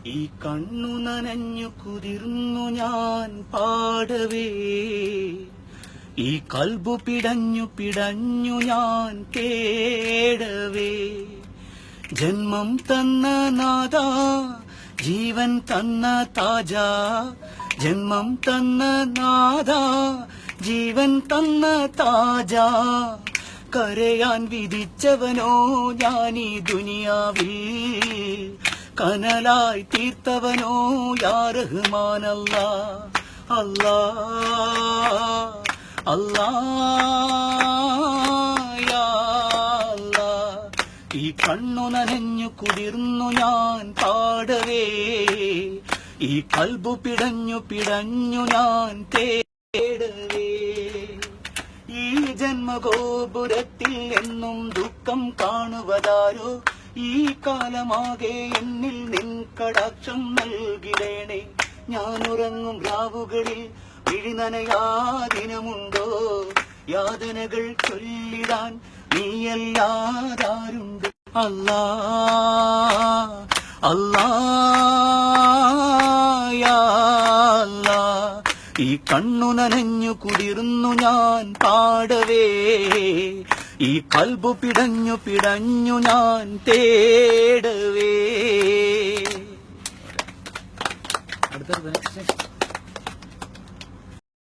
ഈ കണ്ണു നനഞ്ഞു കുതിർന്നു ഞാൻ പാടവേ, ഈ കൽബു പിടഞ്ഞു പിടഞ്ഞു ഞാൻ തേടവേ. ജന്മം തന്ന നാദാ, ജീവൻ തന്ന താജാ, ജന്മം തന്ന നാദാ, ജീവൻ തന്ന താജാ. കരയാൻ വിധിച്ചവനോ ഞാനീ ദുനിയാവിൽ, കനലായി തീർത്തവനോ യാ റഹ്മാനല്ലാ. അല്ലാ അല്ലാ യാ അല്ലാ. ഈ കണ്ണു നനഞ്ഞു കുതിർന്നു ഞാൻ പാടവേ, ഈ കൽബു പിടഞ്ഞു പിടഞ്ഞു ഞാൻ തേടവേ. ഈ ജന്മഗോപുരത്തിൽ എന്നും ദുഃഖം കാണുവതാരോ, ഈ കാലമാകെ എന്നിൽ നിൻ കടാക്ഷം നൽകിടേണേ. ഞാനുറങ്ങും രാവുകളിൽ വിഴിനനയാദിനമുണ്ടോ, യാതനകൾ ചൊല്ലിടാൻ നീയല്ലാതാരുണ്ട്. അല്ലാ അല്ലാ യാ അല്ലാ. ഈ കണ്ണു നനഞ്ഞു കുതിർന്നു ഞാൻ പാടവേ, ഈ കൽബു പിടഞ്ഞു പിടഞ്ഞു ഞാൻ തേടവേ. അടുത്ത